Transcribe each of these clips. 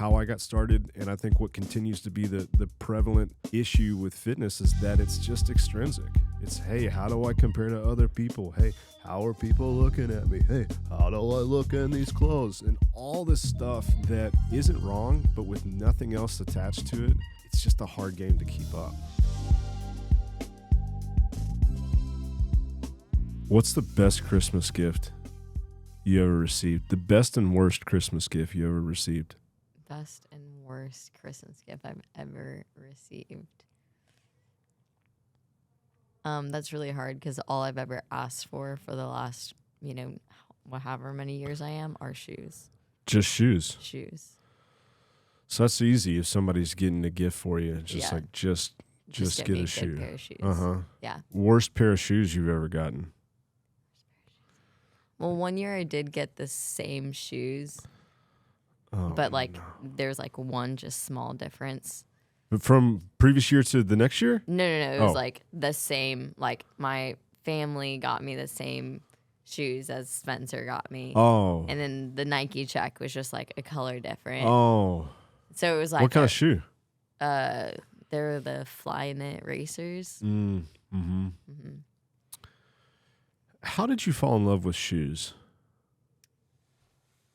how I got started, and I think what continues to be the prevalent issue with fitness is that it's just extrinsic. It's, hey, how do I compare to other people? Hey, how are people looking at me? Hey, how do I look in these clothes? And all this stuff that isn't wrong, but with nothing else attached to it, it's just a hard game to keep up. What's the best Christmas gift you ever received? The best and worst Christmas gift you ever received? Best and worst Christmas gift I've ever received. That's really hard because all I've ever asked for the last, however many years I am, are shoes. Just shoes. Shoes. So that's easy if somebody's getting a gift for you. Just Yeah. like just get get me a good shoe. pair of shoes. Yeah. Worst pair of shoes you've ever gotten? Well, one year I did get the same shoes, Oh, but no. there's one just small difference. But from previous year to the next year? No. It was Oh. the same. My family got me the same shoes as Spencer got me. Oh. And then the Nike check was just a color different. Oh. So it was What kind of shoe? They're the Flyknit racers. Mm-hmm. How did you fall in love with shoes?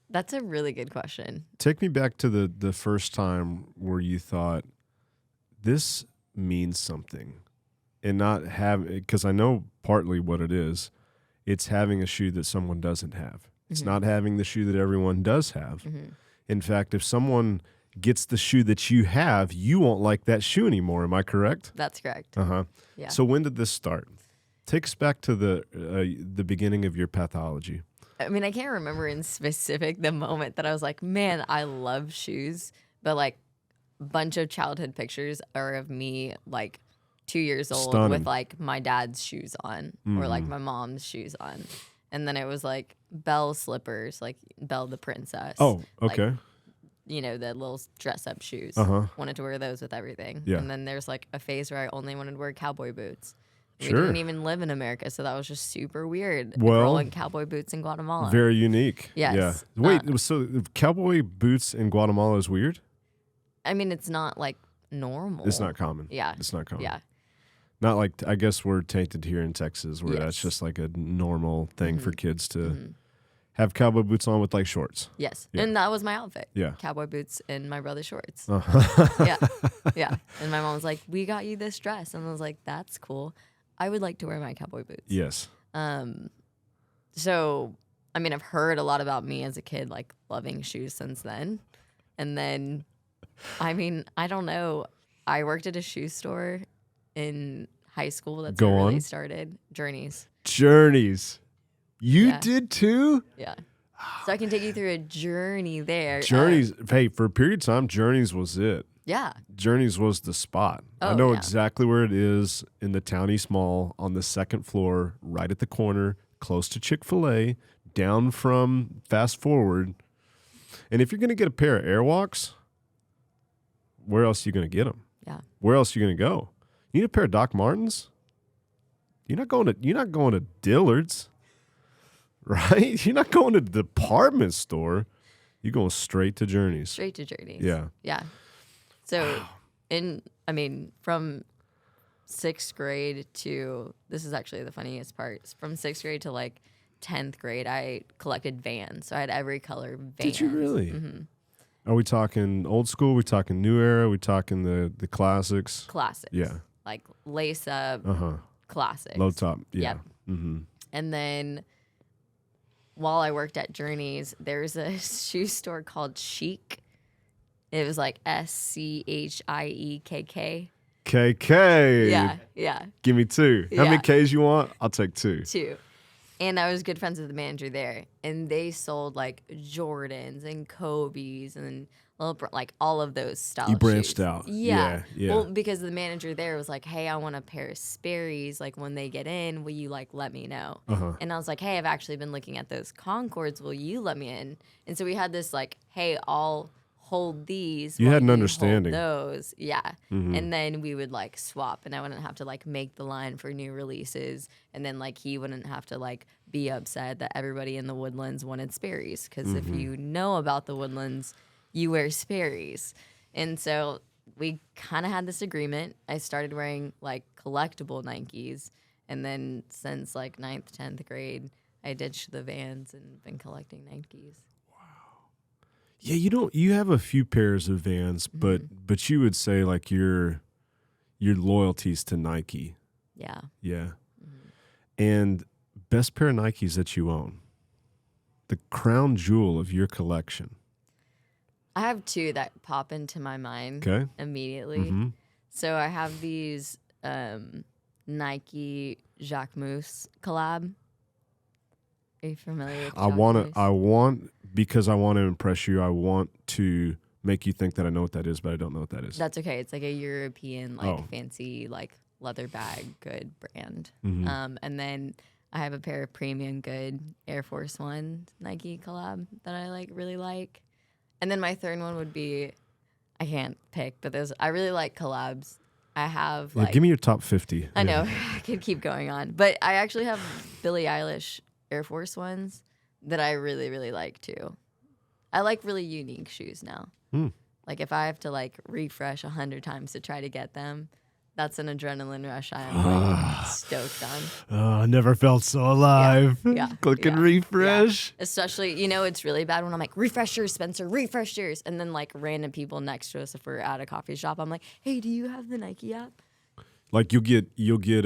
That's a really good question. Take me back to the first time where you thought, this means something. And not have, because I know partly what it is. It's having a shoe that someone doesn't have. It's not having the shoe that everyone does have. Mm-hmm. In fact, if someone gets the shoe that you have, you won't like that shoe anymore. Am I correct? That's correct. Uh-huh. Yeah. So when did this start? Take us back to the beginning of your pathology. I mean, I can't remember in specific the moment that I was like, man, I love shoes. But a bunch of childhood pictures are of me 2 years old Stunning. with my dad's shoes on or my mom's shoes on. And then it was Belle slippers, Belle the princess. Oh, okay. The little dress up shoes. Uh-huh. Wanted to wear those with everything. Yeah. And then there's a phase where I only wanted to wear cowboy boots. We Sure. didn't even live in America, so that was just super weird. Well, rolling cowboy boots in Guatemala. Very unique. Yes. Yeah. Wait, so cowboy boots in Guatemala is weird? I mean, it's not normal. It's not common. Yeah. It's not common. Yeah. Not I guess we're tainted here in Texas where that's Yes. just a normal thing for kids to have cowboy boots on with shorts. Yes. Yeah. And that was my outfit. Yeah. Cowboy boots and my brother's shorts. Uh-huh. Yeah. Yeah. And my mom was like, we got you this dress. And I was like, that's cool. I would like to wear my cowboy boots. Yes. So, I mean, I've heard a lot about me as a kid, loving shoes since then. And then, I mean, I don't know. I worked at a shoe store in high school. That's Go where it really on. started. Journeys. Journeys. You Yeah. did too? Yeah. So I can take you through a journey there. Journeys. Hey, for a period of time, Journeys was it. Yeah. Journeys was the spot. I Oh, know yeah. exactly where it is in the Town East Mall on the second floor, right at the corner, close to Chick-fil-A, down from Fast Forward. And if you're going to get a pair of Airwalks, where else are you going to get them? Yeah. Where else are you going to go? You need a pair of Doc Martens? You're not going to Dillard's, right? You're not going to the department store. You're going straight to Journeys. Straight to Journeys. Yeah. Yeah. So, from 6th grade to, this is actually the funniest part, from 6th grade to 10th grade, I collected Vans. So I had every color Vans. Did you really? Mm-hmm. Are we talking old school? We talking new era? We talking the classics? Classics. Yeah. Lace up classics. Low top. Yeah. Yep. Mm-hmm. And then while I worked at Journeys, there's a shoe store called Chic. It was SCHIEKK. KK. Yeah, yeah, Give me two. How many Yeah. K's you want? I'll take two. two. And I was good friends with the manager there, and they sold Jordans and Kobe's and all of those style. You branched shoes. out. Yeah. Yeah. Well, because the manager there was like, "Hey, I want a pair of Sperry's. When they get in, will you let me know?" Uh-huh. And I was like, "Hey, I've actually been looking at those Concords. Will you let me in?" And so we had this "Hey, I'll hold these." You while had an hold understanding. those, yeah. Mm-hmm. And then we would swap, and I wouldn't have to make the line for new releases, and then he wouldn't have to be upset that everybody in the Woodlands wanted Sperry's, because if Mm-hmm. you know about the Woodlands, you wear Sperry's. And so we kind of had this agreement. I started wearing like collectible Nikes. And then since like 9th, 10th grade, I ditched the Vans and been collecting Nikes. Yeah, you have a few pairs of Vans, but you would say like your loyalties to Nike. Yeah. Yeah. And best pair of Nikes that you own. The crown jewel of your collection. I have two that pop into my mind immediately. Mm-hmm. So I have these Nike Jacquemus collab. Are you familiar with Jacquemus? Because I want to impress you, I want to make you think that I know what that is, but I don't know what that is. That's okay. It's like a European, fancy, leather bag good brand. Mm-hmm. And then I have a pair of premium good Air Force One Nike collab that I really like. And then my third one would be, I can't pick, but I really like collabs. I have give me your top 50. I know I could keep going on, but I actually have Billie Eilish Air Force Ones that I really, really like too. I like really unique shoes now. Like if I have to refresh 100 times to try to get them, that's an adrenaline rush I am stoked on. Oh, I never felt so alive. Yeah. Click and refresh. Yeah. Especially, it's really bad when I'm like, refresh yours, Spencer, refresh yours. And then random people next to us, if we're at a coffee shop, I'm like, hey, do you have the Nike app? Like you'll get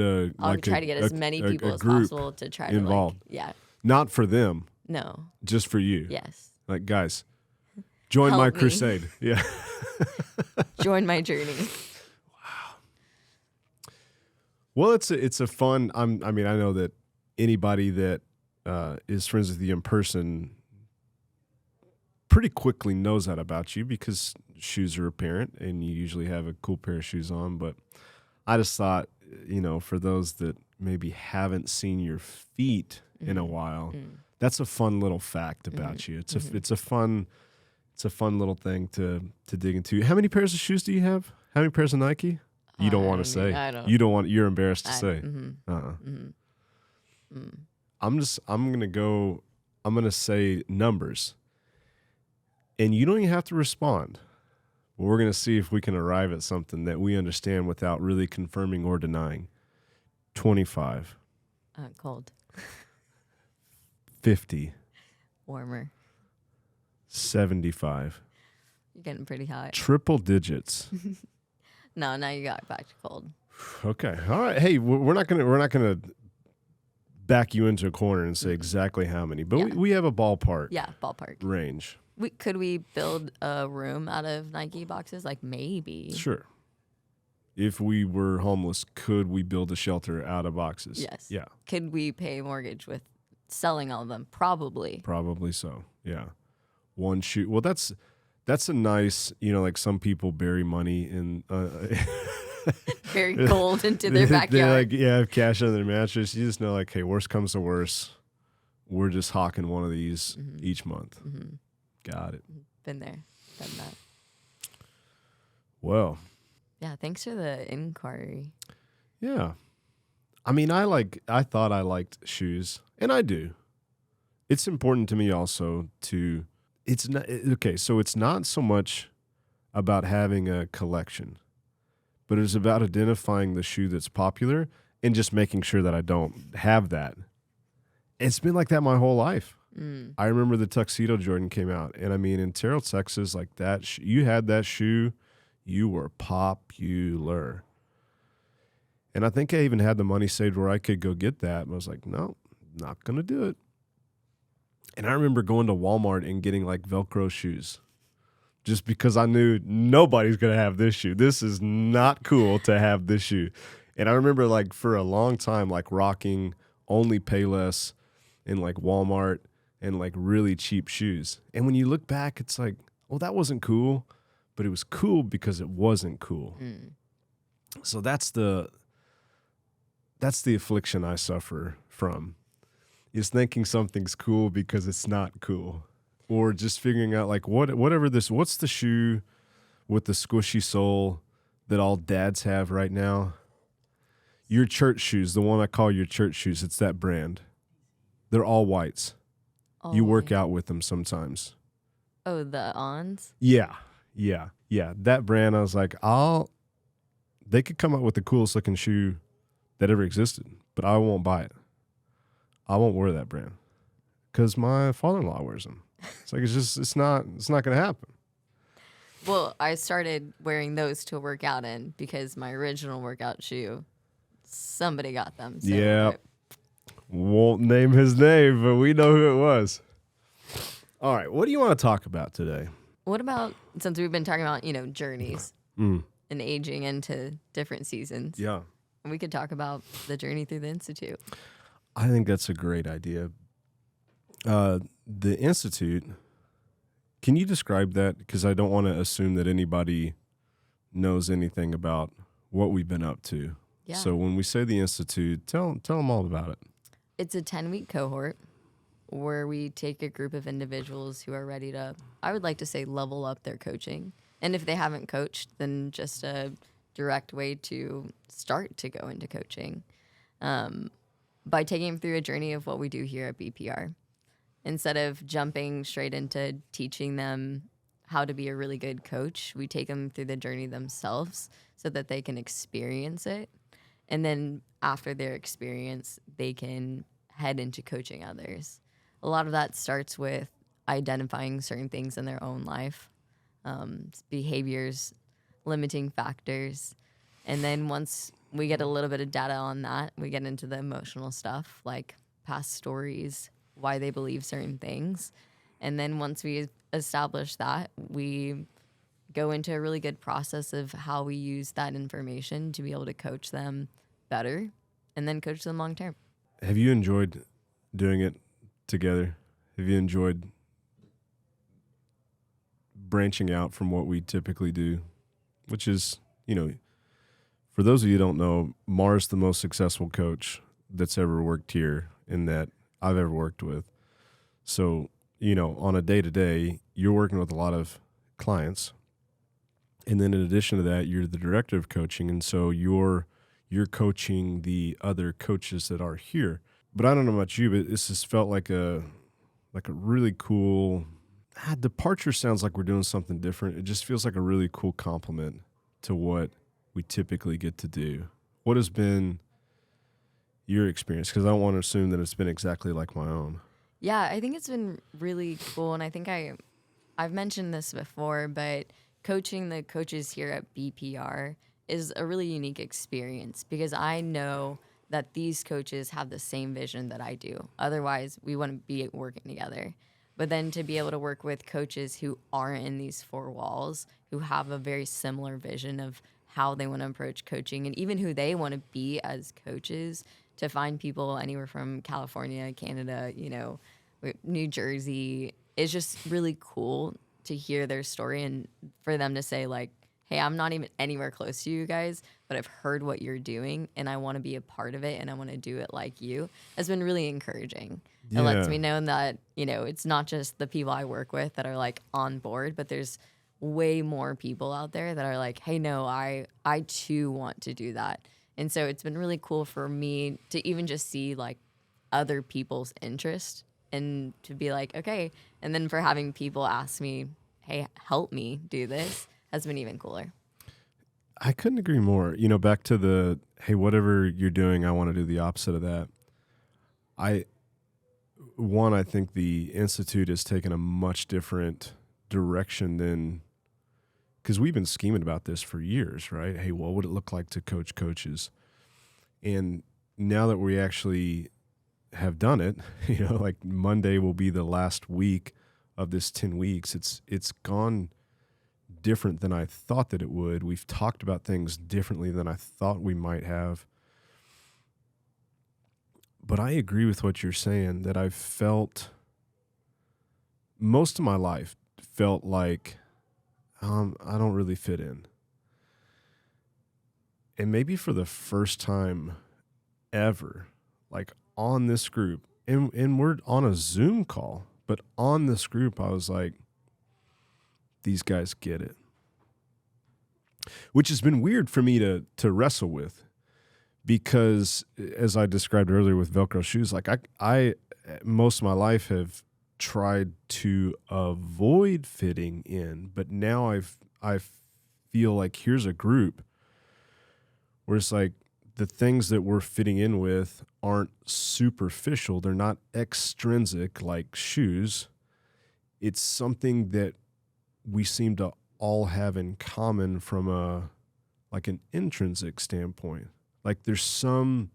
a. I'll try to get as many people as possible to try involved. To Not for them. No. Just for you. Yes. Like, guys, join my crusade. Yeah. Join my journey. Well, it's a fun. I know that anybody that is friends with you in person pretty quickly knows that about you because shoes are apparent, and you usually have a cool pair of shoes on. But I just thought, for those that maybe haven't seen your feet in a while, that's a fun little fact about you. It's a fun little thing to dig into. How many pairs of shoes do you have? How many pairs of Nike? You don't want to say. I don't. You don't want. You're embarrassed to say. I'm gonna say numbers, and you don't even have to respond. But we're gonna see if we can arrive at something that we understand without really confirming or denying. 25. Cold. 50. Warmer. 75. You're getting pretty hot. Triple digits. No, now you got back to cold. Okay. All right. Hey, we're not gonna back you into a corner and say exactly how many, but we have a ballpark. Yeah, ballpark range. Could we build a room out of Nike boxes? Maybe. Sure. If we were homeless, could we build a shelter out of boxes? Yes. Yeah. Could we pay a mortgage with selling all of them? Probably. Probably so. Yeah. One shoe. Well, that's a nice, some people bury money in very gold into their backyard. They have cash under their mattress. You just know hey, worst comes to worst, we're just hawking one of these each month. Got it. Been there, done that. Well. Yeah, thanks for the inquiry. Yeah. I thought I liked shoes, and I do. It's important to me also to it's not okay, so it's not so much about having a collection, but it's about identifying the shoe that's popular and just making sure that I don't have that. It's been like that my whole life. I remember the Tuxedo Jordan came out, and in Terrell, Texas, that you had that shoe, you were popular. And I think I even had the money saved where I could go get that, but I was like, no, not gonna do it. And I remember going to Walmart and getting Velcro shoes just because I knew nobody's going to have this shoe. This is not cool to have this shoe. And I remember for a long time, rocking only Payless in Walmart and really cheap shoes. And when you look back, it's well, that wasn't cool, but it was cool because it wasn't cool. So that's the affliction I suffer from. Is thinking something's cool because it's not cool, or just figuring out what's the shoe with the squishy sole that all dads have right now? Your church shoes, the one I call your church shoes, it's that brand. They're all whites. You work out with them sometimes. Oh, the Ons? Yeah. That brand, I was like, they could come up with the coolest looking shoe that ever existed, but I won't buy it. I won't wear that brand because my father-in-law wears them. It's like, it's not going to happen. Well, I started wearing those to work out in because my original workout shoe, somebody got them. So Yeah. Won't name his name, but we know who it was. All right. What do you want to talk about today? What about, since we've been talking about, journeys and aging into different seasons? Yeah. We could talk about the journey through the Institute. I think that's a great idea. The Institute, can you describe that? Because I don't want to assume that anybody knows anything about what we've been up to. Yeah. So when we say the Institute, tell them all about it. It's a 10-week cohort where we take a group of individuals who are ready to, I would like to say, level up their coaching. And if they haven't coached, then just a direct way to start to go into coaching by taking them through a journey of what we do here at BPR. Instead of jumping straight into teaching them how to be a really good coach, we take them through the journey themselves so that they can experience it. And then after their experience, they can head into coaching others. A lot of that starts with identifying certain things in their own life, behaviors, limiting factors. And then once we get a little bit of data on that, we get into the emotional stuff like past stories, why they believe certain things. And then once we establish that, we go into a really good process of how we use that information to be able to coach them better and then coach them long term. Have you enjoyed doing it together? Have you enjoyed branching out from what we typically do? Which is, for those of you who don't know, Mar's the most successful coach that's ever worked here and that I've ever worked with. So, on a day-to-day, you're working with a lot of clients. And then in addition to that, you're the director of coaching. And so you're coaching the other coaches that are here. But I don't know about you, but this just felt like a really cool departure. Sounds like we're doing something different. It just feels like a really cool compliment to what we typically get to do. What has been your experience? Because I don't want to assume that it's been exactly like my own. Yeah, I think it's been really cool. And I think I've mentioned this before, but coaching the coaches here at BPR is a really unique experience because I know that these coaches have the same vision that I do. Otherwise, we wouldn't be working together. But then to be able to work with coaches who aren't in these four walls, who have a very similar vision of how they want to approach coaching and even who they want to be as coaches, to find people anywhere from California, Canada, New Jersey, is just really cool to hear their story and for them to say like, hey, I'm not even anywhere close to you guys, but I've heard what you're doing and I want to be a part of it and I want to do it like you, has been really encouraging. Yeah. It lets me know that, it's not just the people I work with that are like on board, but there's way more people out there that are like, hey, no, I too want to do that. And so it's been really cool for me to even just see like other people's interest and to be like, okay. And then for having people ask me, hey, help me do this, has been even cooler. I couldn't agree more. Back to the, hey, whatever you're doing, I want to do the opposite of that. I think the Institute has taken a much different direction than, because we've been scheming about this for years, right? Hey, what would it look like to coach coaches? And now that we actually have done it, like Monday will be the last week of this 10 weeks. It's gone different than I thought that it would. We've talked about things differently than I thought we might have. But I agree with what you're saying, that I've felt most of my life felt like I don't really fit in. And maybe for the first time ever, like on this group, and we're on a Zoom call, but on this group, I was like, these guys get it. Which has been weird for me to wrestle with, because as I described earlier with Velcro shoes, like I most of my life have tried to avoid fitting in, but now I feel like here's a group where it's like the things that we're fitting in with aren't superficial. They're not extrinsic like shoes. It's something that we seem to all have in common from like an intrinsic standpoint. Like there's some,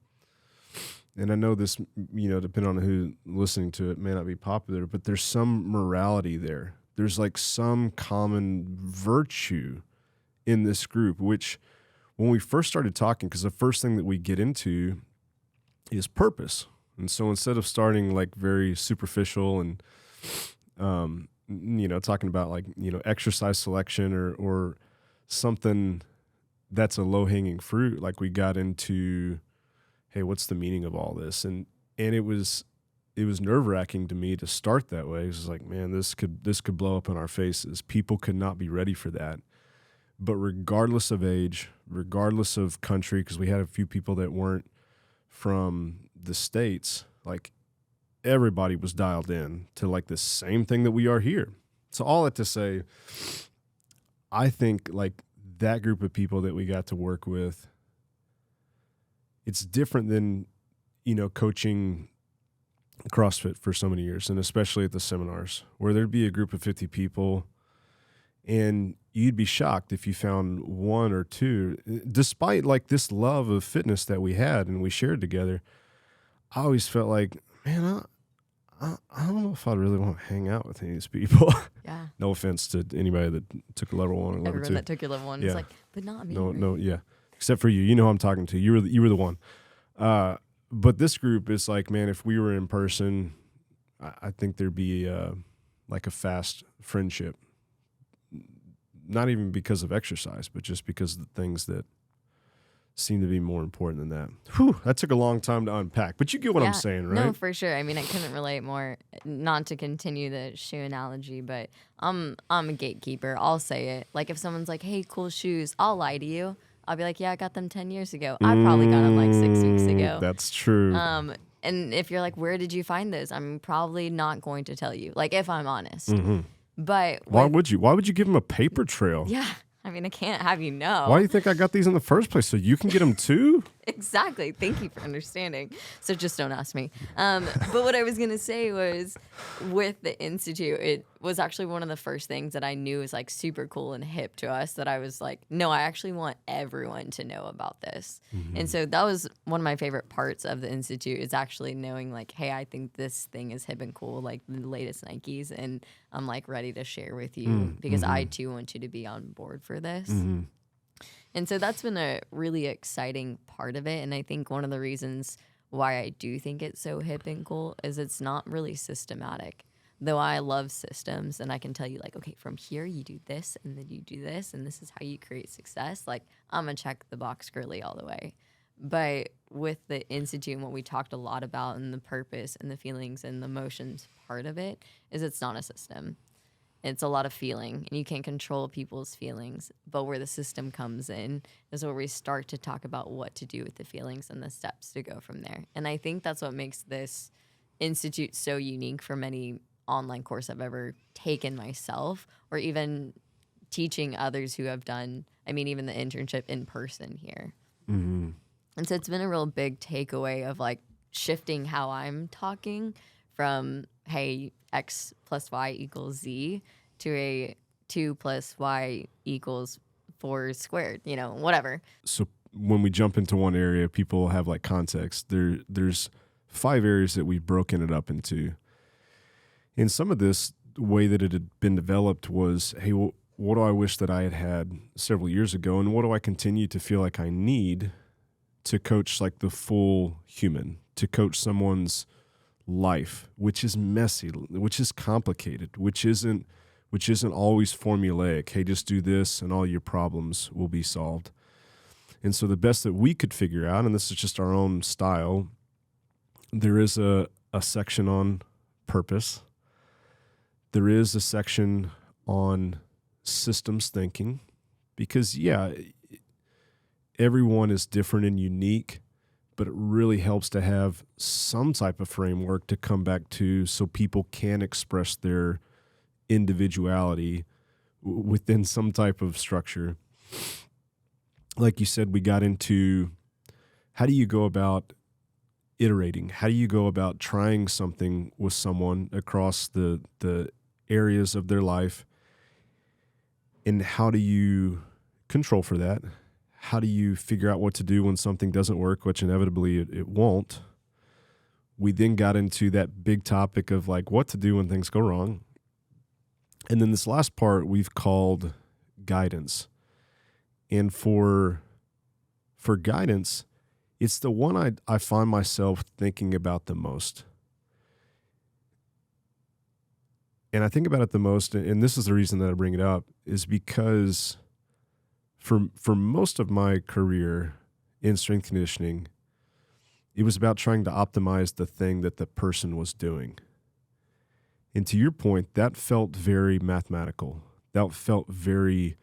and I know this, depending on who listening to it may not be popular, but there's some morality there. There's like some common virtue in this group, which when we first started talking, because the first thing that we get into is purpose. And so instead of starting like very superficial and, talking about like, exercise selection or something that's a low-hanging fruit, like we got into, hey, what's the meaning of all this? And it was nerve-wracking to me to start that way. It was like, man, this could blow up in our faces. People could not be ready for that. But regardless of age, regardless of country, because we had a few people that weren't from the States, like everybody was dialed in to like the same thing that we are here. So all that to say, I think like that group of people that we got to work with, it's different than, coaching CrossFit for so many years, and especially at the seminars where there'd be a group of 50 people and you'd be shocked if you found one or two, despite like this love of fitness that we had and we shared together. I always felt like, man, I don't know if I really want to hang out with any of these people. Yeah. No offense to anybody that took a level 1 or level 2. Everyone that took your level 1 is like, but not me. No, yeah. Except for you. You know who I'm talking to. You were the one. But this group is like, man, if we were in person, I think there'd be like a fast friendship. Not even because of exercise, but just because of the things that seem to be more important than that. Whew, that took a long time to unpack, but you get what I'm saying, right? No, for sure. I mean, I couldn't relate more, not to continue the shoe analogy, but I'm a gatekeeper. I'll say it. Like if someone's like, hey, cool shoes, I'll lie to you. I'll be like, yeah, I got them 10 years ago. I probably got them like 6 weeks ago. That's true. And if you're like, where did you find those? I'm probably not going to tell you, like if I'm honest. Mm-hmm. But why would you? Why would you give them a paper trail? Yeah. I mean, I can't have you know. Why do you think I got these in the first place? So you can get them too? Exactly. Thank you for understanding. So just don't ask me. But what I was going to say was with the Institute, it was actually one of the first things that I knew was like super cool and hip to us that I was like, no, I actually want everyone to know about this. Mm-hmm. And so that was one of my favorite parts of the Institute is actually knowing like, hey, I think this thing is hip and cool, like the latest Nikes. And I'm like ready to share with you because I too want you to be on board for this. Mm-hmm. And so that's been a really exciting part of it. And I think one of the reasons why I do think it's so hip and cool is it's not really systematic. Though I love systems and I can tell you like, okay, from here you do this and then you do this and this is how you create success. Like I'm going to check the box girly all the way. But with the Institute and what we talked a lot about and the purpose and the feelings and the emotions part of it is it's not a system. It's a lot of feeling, and you can't control people's feelings. But where the system comes in is where we start to talk about what to do with the feelings and the steps to go from there. And I think that's what makes this Institute so unique from any online course I've ever taken myself, or even teaching others who have done, even the internship in person here. Mm-hmm. And so it's been a real big takeaway of like shifting how I'm talking from, hey, X plus Y equals Z to a 2 plus Y equals 4 squared, whatever. So when we jump into one area, people have like context. There's 5 areas that we've broken it up into. And some of this, the way that it had been developed was, hey, what do I wish that I had several years ago? And what do I continue to feel like I need to coach like the full human, to coach someone's life, which is messy, which is complicated, which isn't always formulaic. Hey, just do this and all your problems will be solved. And so the best that we could figure out, and this is just our own style, there is a section on purpose. There is a section on systems thinking because, everyone is different and unique, but it really helps to have some type of framework to come back to so people can express their individuality within some type of structure. Like you said, we got into how do you go about iterating? How do you go about trying something with someone across the areas of their life? And how do you control for that? How do you figure out what to do when something doesn't work, which inevitably it won't? We then got into that big topic of like what to do when things go wrong. And then this last part we've called guidance. And for guidance, it's the one I find myself thinking about the most. And I think about it the most, and this is the reason that I bring it up, is because for most of my career in strength conditioning, it was about trying to optimize the thing that the person was doing. And to your point, that felt very mathematical. That felt very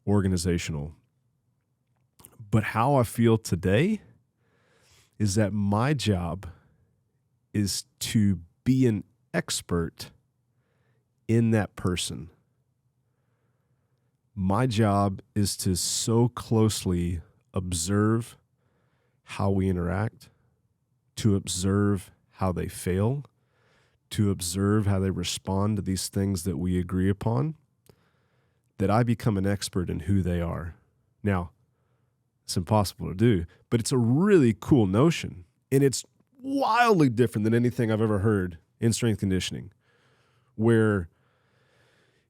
organizational. But how I feel today is that my job is to be an expert in that person. My job is to so closely observe how we interact, to observe how they fail, to observe how they respond to these things that we agree upon, that I become an expert in who they are. Now, it's impossible to do, but it's a really cool notion, and it's wildly different than anything I've ever heard in strength conditioning, where,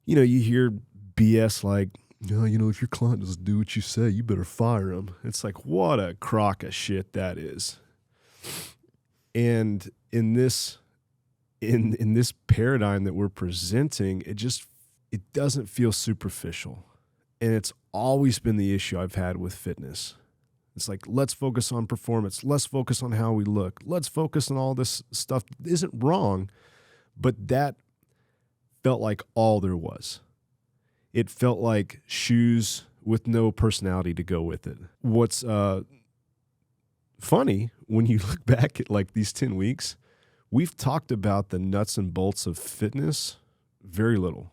you hear BS like, if your client doesn't do what you say, you better fire him. It's like, what a crock of shit that is. And in this paradigm that we're presenting, it doesn't feel superficial. And it's always been the issue I've had with fitness. It's like, let's focus on performance. Let's focus on how we look. Let's focus on all this stuff that isn't wrong, but that felt like all there was. It felt like shoes with no personality to go with it. What's funny, when you look back at like these 10 weeks, we've talked about the nuts and bolts of fitness very little.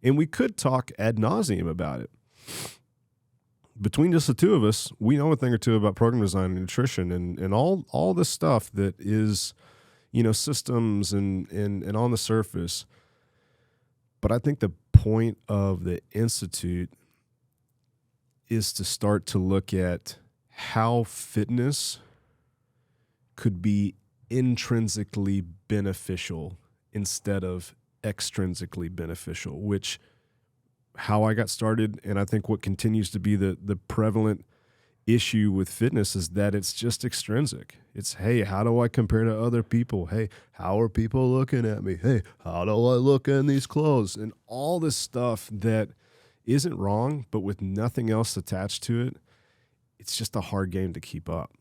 And we could talk ad nauseum about it. Between just the two of us, we know a thing or two about program design and nutrition and all this stuff that is, systems and on the surface. But I think the point of the Institute is to start to look at how fitness could be intrinsically beneficial instead of extrinsically beneficial, which how I got started, and I think what continues to be the prevalent issue with fitness is that it's just extrinsic. It's, hey, how do I compare to other people? Hey, how are people looking at me? Hey, how do I look in these clothes? And all this stuff that isn't wrong, but with nothing else attached to it, it's just a hard game to keep up.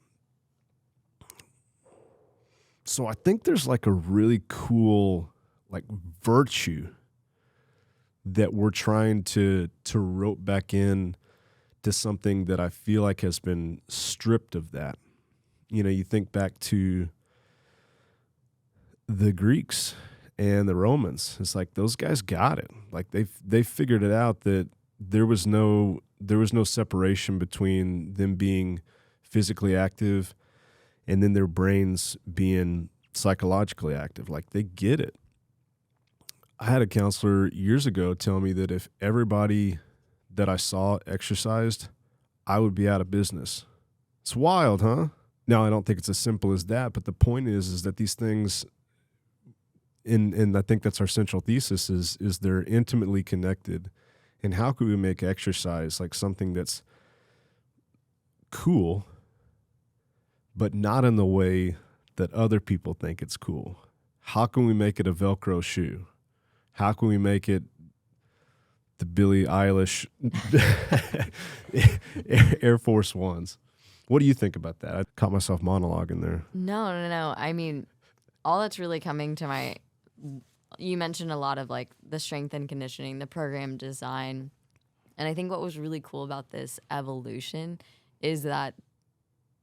So I think there's like a really cool like virtue that we're trying to rope back in to something that I feel like has been stripped of that. You think back to the Greeks and the Romans. It's like those guys got it. Like they figured it out that there was no separation between them being physically active and then their brains being psychologically active. Like they get it. I had a counselor years ago tell me that if everybody that I saw exercised, I would be out of business. It's wild, huh? Now, I don't think it's as simple as that, but the point is that these things, and I think that's our central thesis, is they're intimately connected. And how could we make exercise like something that's cool, but not in the way that other people think it's cool? How can we make it a Velcro shoe? How can we make it the Billie Eilish Air Force Ones? What do you think about that? I caught myself monologuing there. No. I mean, all that's really coming to you mentioned a lot of like the strength and conditioning, the program design. And I think what was really cool about this evolution is that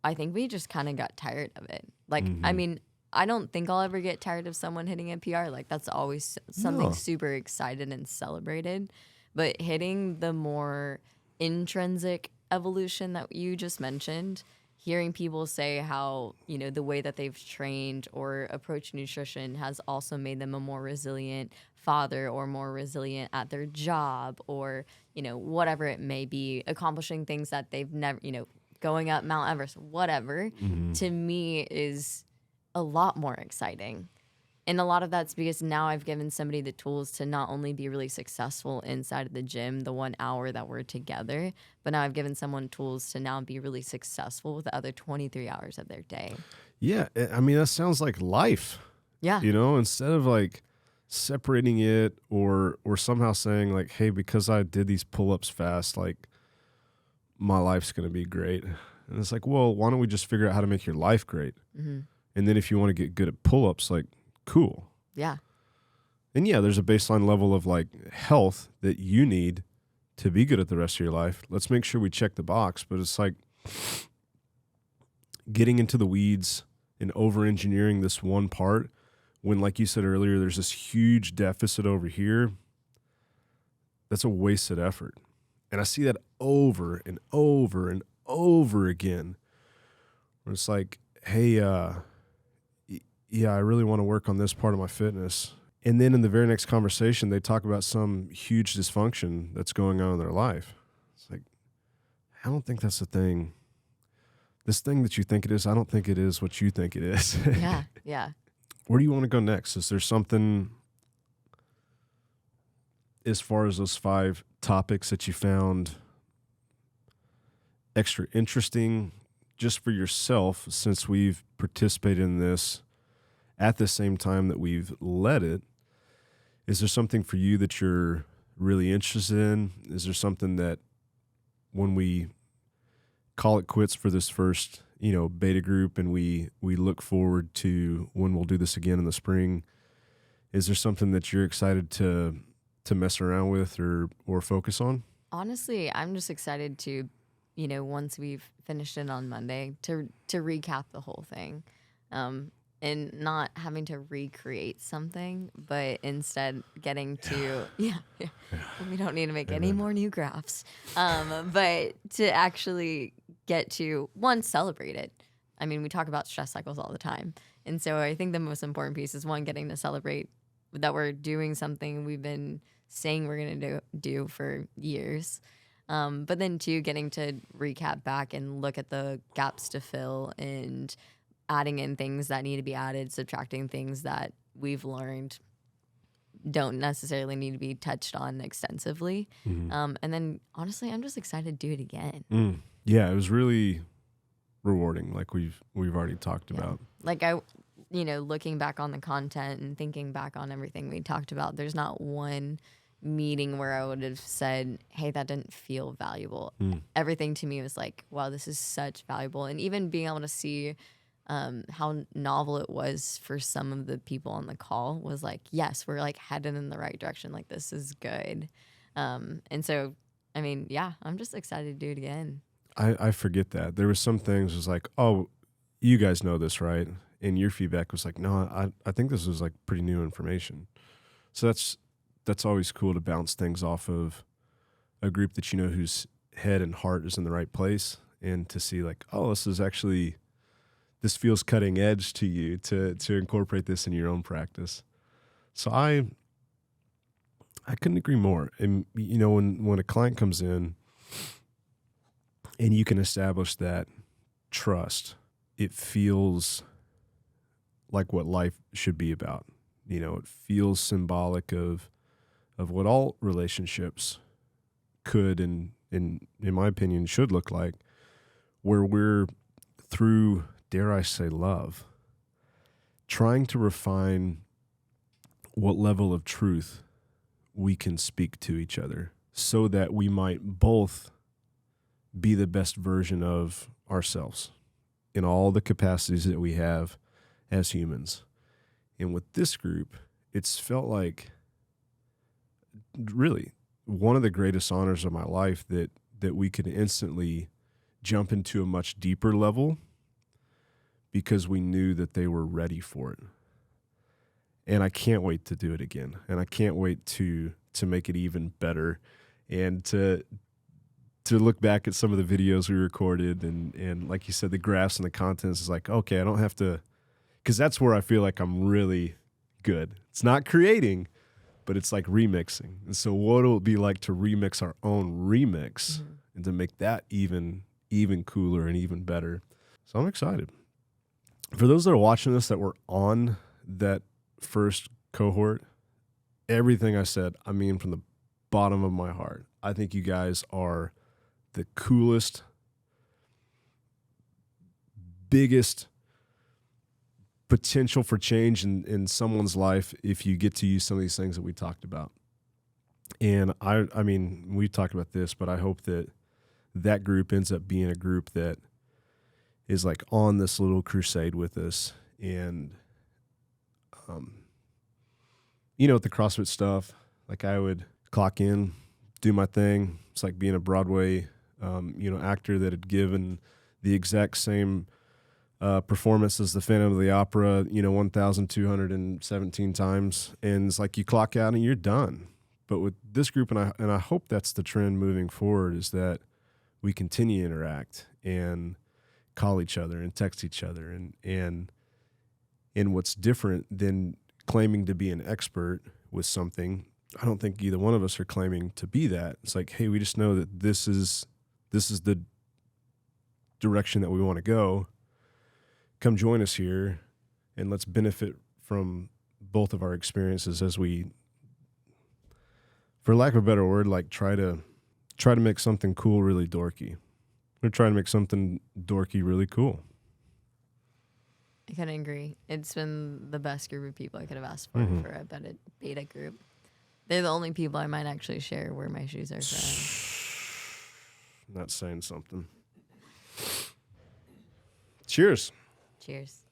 I think we just kind of got tired of it. Like, Mm-hmm. I mean, I don't think I'll ever get tired of someone hitting a PR. Like, that's always something No. super excited and celebrated. But hitting the more intrinsic evolution that you just mentioned, hearing people say how, you know, the way that they've trained or approached nutrition has also made them a more resilient father or more resilient at their job or, you know, whatever it may be, accomplishing things that they've never, you know, going up Mount Everest, whatever, to me is a lot more exciting. And a lot of that's because now I've given somebody the tools to not only be really successful inside of the gym, the 1 hour that we're together, but now I've given someone tools to now be really successful with the other 23 hours of their day. Yeah, I mean, that sounds like life. Yeah. You know, instead of like separating it or somehow saying like, hey, because I did these pull-ups fast, like my life's going to be great. And it's like, well, why don't we just figure out how to make your life great? Mm-hmm. And then if you want to get good at pull-ups, like, cool. Yeah. And yeah, there's a baseline level of like health that you need to be good at the rest of your life. Let's make sure we check the box. But it's like getting into the weeds and over-engineering this one part when, like you said earlier, there's this huge deficit over here. That's a wasted effort. And I see that over and over and over again. Where it's like, hey, yeah, I really want to work on this part of my fitness. And then in the very next conversation, they talk about some huge dysfunction that's going on in their life. It's like, I don't think that's the thing. This thing that you think it is, I don't think it is what you think it is. Yeah. Yeah. Where do you want to go next? Is there something as far as those 5 topics that you found extra interesting just for yourself, since we've participated in this at the same time that we've led it? Is there something for you that you're really interested in? Is there something that when we call it quits for this first, you know, beta group and we look forward to when we'll do this again in the spring, is there something that you're excited to mess around with or focus on? Honestly, I'm just excited to, you know, once we've finished it on Monday, to recap the whole thing. And not having to recreate something, but instead getting to, we don't need to make any more new graphs, but to actually get to, one, celebrate it. I mean, we talk about stress cycles all the time. And so I think the most important piece is, one, getting to celebrate that we're doing something we've been saying we're going to do for years. But then, two, getting to recap back and look at the gaps to fill and adding in things that need to be added, subtracting things that we've learned don't necessarily need to be touched on extensively. And then, honestly, I'm just excited to do it again. Yeah, it was really rewarding, like we've already talked about. Like, looking back on the content and thinking back on everything we talked about, there's not one meeting where I would have said, hey, that didn't feel valuable. Everything to me was like, wow, this is such valuable. And even being able to see how novel it was for some of the people on the call was like, yes, we're like headed in the right direction. Like, this is good. And so, I mean, yeah, I'm just excited to do it again. I forget that. There was some things was like, oh, you guys know this, right? And your feedback was like, no, I think this was like pretty new information. So that's always cool to bounce things off of a group that you know whose head and heart is in the right place, and to see like, oh, this feels cutting edge to you to incorporate this in your own practice. So I couldn't agree more. And you know, when a client comes in and you can establish that trust, it feels like what life should be about. You know, it feels symbolic of what all relationships could and in my opinion should look like, where we're through, dare I say, love, trying to refine what level of truth we can speak to each other so that we might both be the best version of ourselves in all the capacities that we have as humans. And with this group, it's felt like really one of the greatest honors of my life that we could instantly jump into a much deeper level because we knew that they were ready for it. And I can't wait to do it again. And I can't wait to make it even better, and to look back at some of the videos we recorded, and like you said, the graphs and the contents is like, okay, I don't have to, because that's where I feel like I'm really good. It's not creating, but it's like remixing. And so what will it be like to remix our own remix and to make that even cooler and even better? So I'm excited. For those that are watching this that were on that first cohort, everything I said, I mean from the bottom of my heart. I think you guys are the coolest, biggest potential for change in someone's life if you get to use some of these things that we talked about. And I mean, we talked about this, but I hope that that group ends up being a group that is like on this little crusade with us. And, with the CrossFit stuff, like I would clock in, do my thing. It's like being a Broadway, actor that had given the exact same performance as the Phantom of the Opera, 1,217 times. And it's like you clock out and you're done. But with this group, and I hope that's the trend moving forward, is that we continue to interact and call each other and text each other. And what's different than claiming to be an expert with something, I don't think either one of us are claiming to be that. It's like, hey, we just know that this is the direction that we want to go. Come join us here, and let's benefit from both of our experiences as we, for lack of a better word, like try to make something cool really dorky. We're trying to make something dorky really cool. I kind of agree. It's been the best group of people I could have asked for a beta group. They're the only people I might actually share where my shoes are from. Not saying something. Cheers. Cheers.